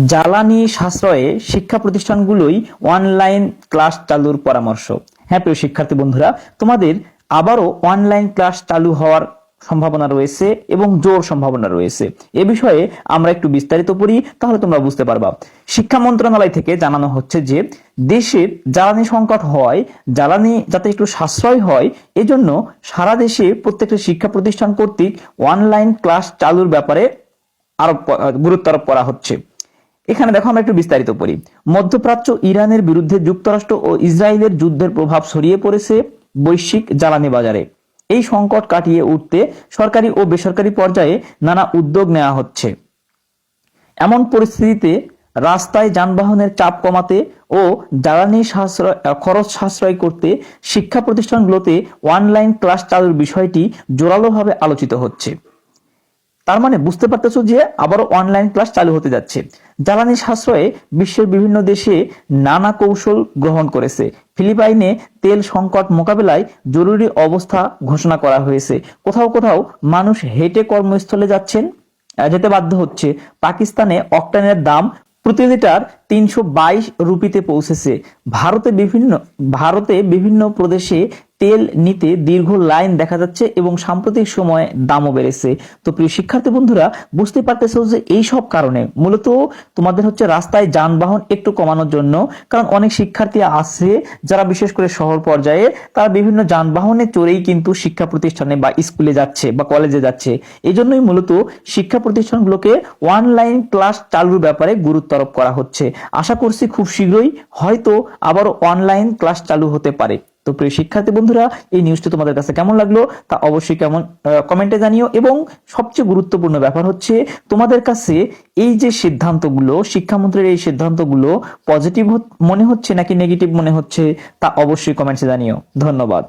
জ্বালানি সাশ্রয়ে শিক্ষা প্রতিষ্ঠানগুলোই online class চালুর পরামর্শ। হ্যাঁ প্রিয় শিক্ষার্থী বন্ধুরা, তোমাদের আবারও অনলাইন ক্লাস চালু হওয়ার সম্ভাবনা রয়েছে এবং জোর সম্ভাবনা রয়েছে। এ বিষয়ে আমরা একটু বিস্তারিত পড়ি, তাহলে তোমরা বুঝতে পারবা। শিক্ষা মন্ত্রণালয় থেকে জানানো হচ্ছে যে দেশের জ্বালানি সংকট হয়, জ্বালানি যাতে একটু সাশ্রয় হয়, এজন্য সারা দেশে প্রত্যেকটা শিক্ষা প্রতিষ্ঠান কর্তৃক অনলাইন ক্লাস চালুর ব্যাপারে গুরুত্ব আরোপ করা হচ্ছে। এখানে দেখো আমরা একটু বিস্তারিত পড়ি। মধ্যপ্রাচ্য ইরানের বিরুদ্ধে যুক্তরাষ্ট্র ও ইসরায়েলের যুদ্ধের প্রভাব ছড়িয়ে পড়েছে বৈশ্বিক জ্বালানি বাজারে। এই সংকট কাটিয়ে উঠতে সরকারি ও বেসরকারি পর্যায়ে নানা উদ্যোগ নেওয়া হচ্ছে। এমন পরিস্থিতিতে রাস্তায় যানবাহনের চাপ কমাতে ও জ্বালানি খরচ সাশ্রয় করতে শিক্ষা প্রতিষ্ঠানগুলোতে অনলাইন ক্লাস চালুর বিষয়টি জোরালোভাবে আলোচিত হচ্ছে। তার মানে বুঝতে পারতেছো যে আবারও অনলাইন ক্লাস চালু হতে যাচ্ছে। জ্বালানি সাশ্রয়ে বিশ্বের বিভিন্ন দেশে নানা কৌশল গ্রহণ করেছে। ফিলিপাইনে তেল সংকট মোকাবেলায় জরুরি অবস্থা ঘোষণা করা হয়েছে। কোথাও কোথাও মানুষ হেঁটে কর্মস্থলে যেতে বাধ্য হচ্ছে। পাকিস্তানে অক্টেনের দাম প্রতি লিটার 322 রুপিতে পৌঁছেছে। ভারতে বিভিন্ন প্রদেশে তেল নিতে দীর্ঘ লাইন দেখা যাচ্ছে এবং সাম্প্রতিক সময়ে দামও বেড়েছে। তো প্রিয় শিক্ষার্থী বন্ধুরা, বুঝতে পারতেছো যে এই সব কারণে মূলত তোমাদের হচ্ছে রাস্তায় যানবাহন একটু কমানোর জন্য, কারণ অনেক শিক্ষার্থী আছে যারা বিশেষ করে শহর পর্যায়ে তারা বিভিন্ন যানবাহনে চড়েই কিন্তু শিক্ষা প্রতিষ্ঠানে বা স্কুলে যাচ্ছে বা কলেজে যাচ্ছে। এই জন্যই মূলত শিক্ষা প্রতিষ্ঠানগুলোকে অনলাইন ক্লাস চালুর ব্যাপারে গুরুত্ব আরোপ করা হচ্ছে। আশা করছি খুব শীঘ্রই হয়তো আবারও অনলাইন ক্লাস চালু হতে পারে। তো প্রিয় শিক্ষার্থী বন্ধুরা, এই নিউজটি তোমাদের কাছে কেমন লাগলো তা অবশ্যই কমেন্টে জানিও। এবং সবচেয়ে গুরুত্বপূর্ণ ব্যাপার হচ্ছে তোমাদের কাছে এই যে সিদ্ধান্তগুলো, শিক্ষামন্ত্রীর এই সিদ্ধান্তগুলো পজিটিভ মনে হচ্ছে নাকি নেগেটিভ মনে হচ্ছে তা অবশ্যই কমেন্টে জানিও। ধন্যবাদ।